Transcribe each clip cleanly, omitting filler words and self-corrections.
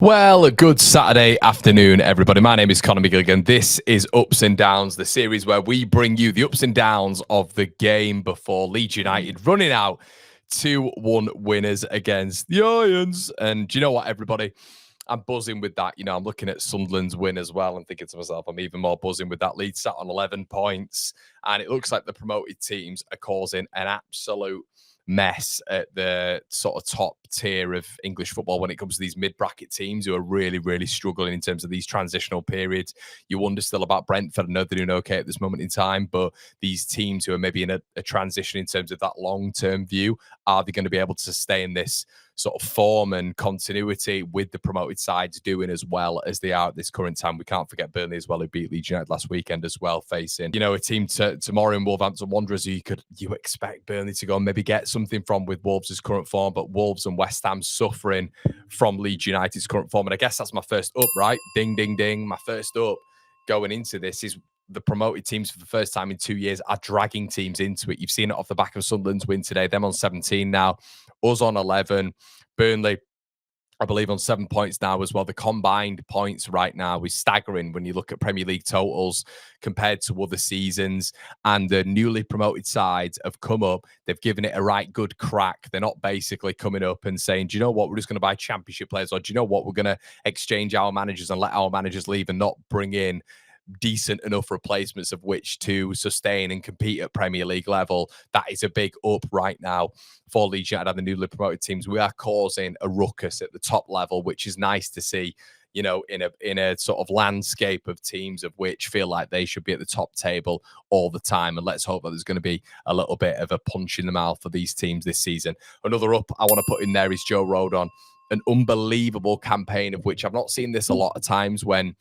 Well, a good Saturday afternoon, everybody. My name is Conor McGilligan. This is Ups and Downs, the series where we bring you the ups and downs of the game before Leeds United running out 2-1 winners against the Irons. And do you know what, everybody? I'm buzzing with that. I'm looking at Sunderland's win as well and thinking to myself, I'm even more buzzing with that. Leeds sat on 11 points, and it looks like the promoted teams are causing an absolute mess at the sort of top tier of English football when it comes to these mid-bracket teams who are really, really struggling in terms of these transitional periods. You wonder still about Brentford. I know they're doing okay at this moment in time, but these teams who are maybe in a transition in terms of that long-term view, are they going to be able to stay in this sort of form and continuity with the promoted sides doing as well as they are at this current time? We can't forget Burnley as well, who beat Leeds United last weekend as well, facing a team tomorrow in Wolverhampton Wanderers who you expect Burnley to go and maybe get something from with Wolves' current form, but Wolves and West Ham suffering from Leeds United's current form. And I guess that's my first up, right? Ding, ding, ding. My first up going into this is the promoted teams for the first time in 2 years are dragging teams into it. You've seen it off the back of Sunderland's win today. Them on 17 now, us on 11. Burnley, I believe, on 7 points now as well. The combined points right now is staggering when you look at Premier League totals compared to other seasons. And the newly promoted sides have come up. They've given it a right good crack. They're not basically coming up and saying, do you know what, we're just going to buy championship players, or do you know what, we're going to exchange our managers and let our managers leave and not bring in decent enough replacements of which to sustain and compete at Premier League level. That is a big up right now for Leeds United and the newly promoted teams. We are causing a ruckus at the top level, which is nice to see, in a sort of landscape of teams of which feel like they should be at the top table all the time. And let's hope that there's going to be a little bit of a punch in the mouth for these teams this season. Another up I want to put in there is Joe Rodon. An unbelievable campaign of which I've not seen this a lot of times when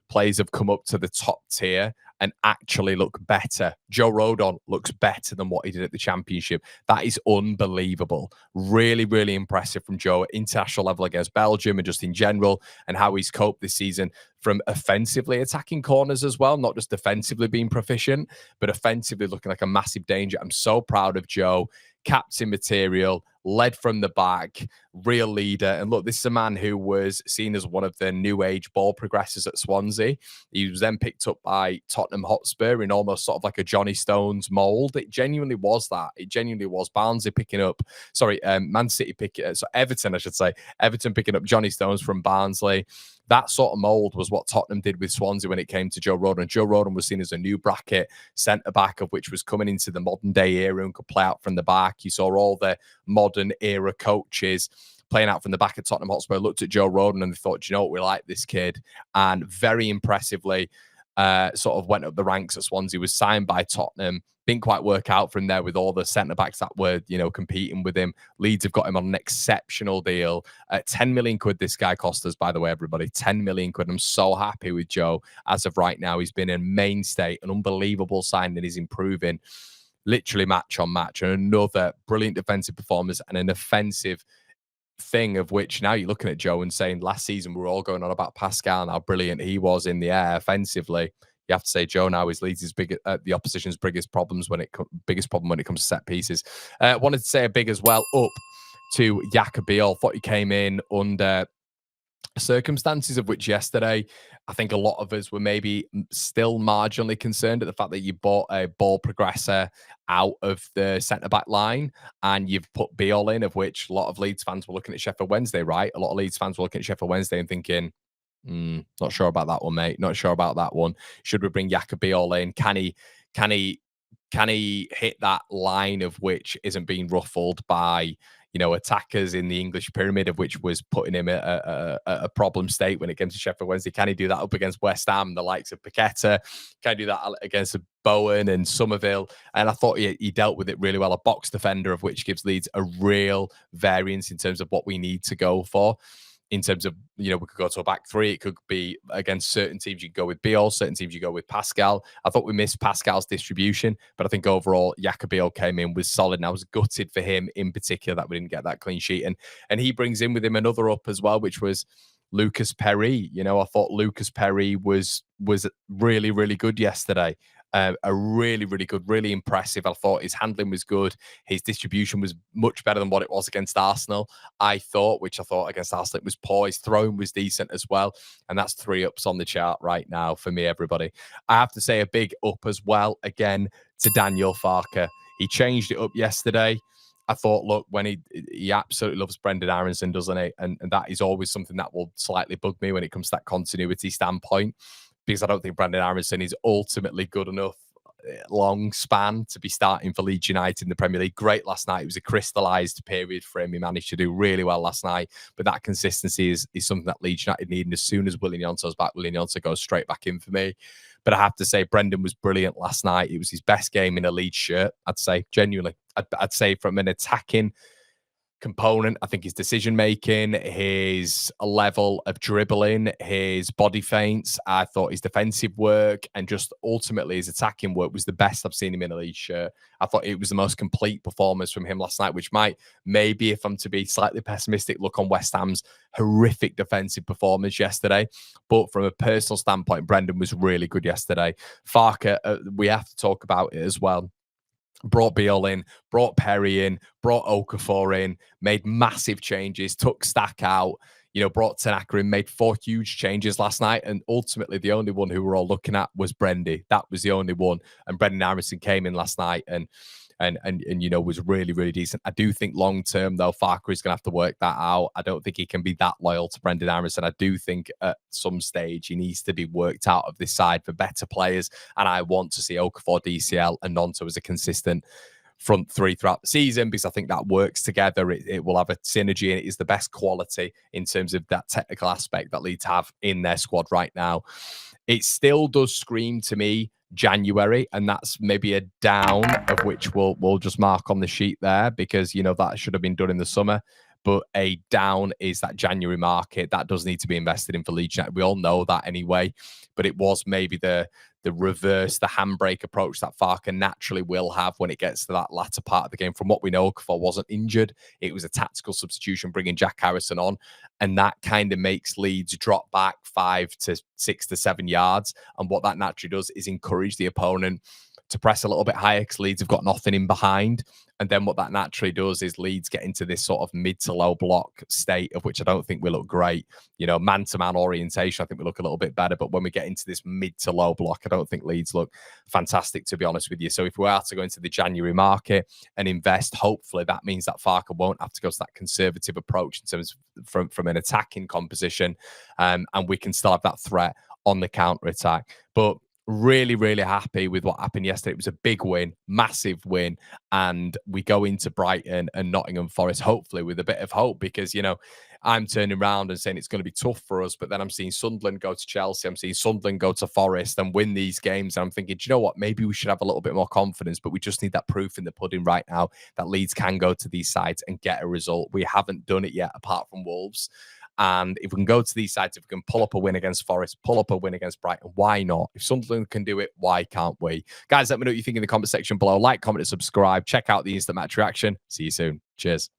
players have come up to the top tier and actually look better. Joe Rodon looks better than what he did at the Championship. That is unbelievable. Really, really impressive from Joe at international level against Belgium and just in general, and how he's coped this season from offensively attacking corners as well, not just defensively being proficient, but offensively looking like a massive danger. I'm so proud of Joe. Captain material, led from the back, real leader. And look, this is a man who was seen as one of the new age ball progressors at Swansea. He was then picked up by Tottenham Hotspur in almost sort of like a Johnny Stones mold. It genuinely was that. It genuinely was. Man City picking, so Everton, I should say. Everton picking up Johnny Stones from Barnsley. That sort of mold was what Tottenham did with Swansea when it came to Joe Rodon. Joe Rodon was seen as a new bracket centre-back, of which was coming into the modern-day era and could play out from the back. You saw all the modern-era coaches playing out from the back of Tottenham Hotspur, looked at Joe Rodon and they thought, do you know what, we like this kid. And very impressively, sort of went up the ranks at Swansea, was signed by Tottenham. Didn't quite work out from there with all the centre-backs that were, competing with him. Leeds have got him on an exceptional deal. 10 million quid this guy cost us, by the way, everybody. 10 million quid. I'm so happy with Joe as of right now. He's been a mainstay, an unbelievable sign, and he's improving literally match on match. And another brilliant defensive performance and an offensive thing of which now you're looking at Joe and saying last season we were all going on about Pascal and how brilliant he was in the air offensively. You have to say Joe now is Leeds' the opposition's biggest problem when it comes to set pieces. Wanted to say a big as well up to Jacobiel. Thought he came in under circumstances of which yesterday I think a lot of us were maybe still marginally concerned at the fact that you bought a ball progressor out of the centre-back line and you've put Beal in, of which a lot of Leeds fans were looking at Sheffield Wednesday, right? A lot of Leeds fans were looking at Sheffield Wednesday and thinking, not sure about that one, mate. Not sure about that one. Should we bring Jacobiel in? Can he hit that line of which isn't being ruffled by attackers in the English pyramid, of which was putting him at a problem state when it came to Sheffield Wednesday? Can he do that up against West Ham, the likes of Paqueta? Can he do that against Bowen and Somerville? And I thought he dealt with it really well. A box defender, of which gives Leeds a real variance in terms of what we need to go for. In terms of, we could go to a back three. It could be against certain teams, you go with Beal, certain teams, you go with Pascal. I thought we missed Pascal's distribution, but I think overall, Jacobiel came in, was solid, and I was gutted for him in particular that we didn't get that clean sheet. And he brings in with him another up as well, which was Lucas Perry. I thought Lucas Perry was really, really good yesterday. A really, really good, really impressive. I thought his handling was good. His distribution was much better than what it was against Arsenal, I thought, which I thought against Arsenal it was poor. His throwing was decent as well. And that's 3 ups on the chart right now for me, everybody. I have to say a big up as well, again, to Daniel Farke. He changed it up yesterday. I thought, look, when he absolutely loves Brendan Aronson, doesn't he? And that is always something that will slightly bug me when it comes to that continuity standpoint, because I don't think Brendan Aronson is ultimately good enough long span to be starting for Leeds United in the Premier League. Great last night. It was a crystallised period for him. He managed to do really well last night, but that consistency is something that Leeds United need. And as soon as Willian Jonto's back, Willian Jonto goes straight back in for me. But I have to say, Brendan was brilliant last night. It was his best game in a Leeds shirt, I'd say, genuinely. I'd say from an attacking component, I think his decision making, his level of dribbling, his body feints, I thought his defensive work, and just ultimately his attacking work was the best I've seen him in a Leeds shirt. I thought it was the most complete performance from him last night, which might maybe, if I'm to be slightly pessimistic, look on West Ham's horrific defensive performance yesterday. But from a personal standpoint, Brendan was really good yesterday. Farke, we have to talk about it as well. Brought Beal in, brought Perry in, brought Okafor in, made massive changes, took Stack out, brought Tanaka in, made 4 huge changes last night. And ultimately, the only one who we're all looking at was Brendy. That was the only one. And Brendan Aronson came in last night and was really, really decent. I do think long term, though, Farke is going to have to work that out. I don't think he can be that loyal to Brendan Aronson. I do think at some stage he needs to be worked out of this side for better players. And I want to see Okafor, DCL, and Gnonto as a consistent front three throughout the season, because I think that works together. It will have a synergy, and it is the best quality in terms of that technical aspect that Leeds have in their squad right now. It still does scream to me January, and that's maybe a down, of which we'll just mark on the sheet there, because that should have been done in the summer. But a down is that January market that does need to be invested in for Leeds United. We all know that anyway, but it was maybe the reverse, the handbrake approach that Farke naturally will have when it gets to that latter part of the game. From what we know, Okafor wasn't injured. It was a tactical substitution, bringing Jack Harrison on, and that kind of makes Leeds drop back 5 to 6 to 7 yards. And what that naturally does is encourage the opponent to press a little bit higher, because Leeds have got nothing in behind. And then what that naturally does is Leeds get into this sort of mid to low block state, of which I don't think we look great. Man-to-man orientation, I think we look a little bit better. But when we get into this mid to low block, I don't think Leeds look fantastic, to be honest with you. So if we are to go into the January market and invest, hopefully that means that Farke won't have to go to that conservative approach in terms of from an attacking composition. And we can still have that threat on the counter-attack. But really, really happy with what happened yesterday. It was a big win, massive win. And we go into Brighton and Nottingham Forest, hopefully with a bit of hope, because, I'm turning around and saying it's going to be tough for us. But then I'm seeing Sunderland go to Chelsea. I'm seeing Sunderland go to Forest and win these games. And I'm thinking, do you know what? Maybe we should have a little bit more confidence, but we just need that proof in the pudding right now that Leeds can go to these sides and get a result. We haven't done it yet, apart from Wolves. And if we can go to these sides, if we can pull up a win against Forest, pull up a win against Brighton, why not? If Sunderland can do it, why can't we? Guys, let me know what you think in the comment section below. Like, comment, and subscribe. Check out the Instant Match Reaction. See you soon. Cheers.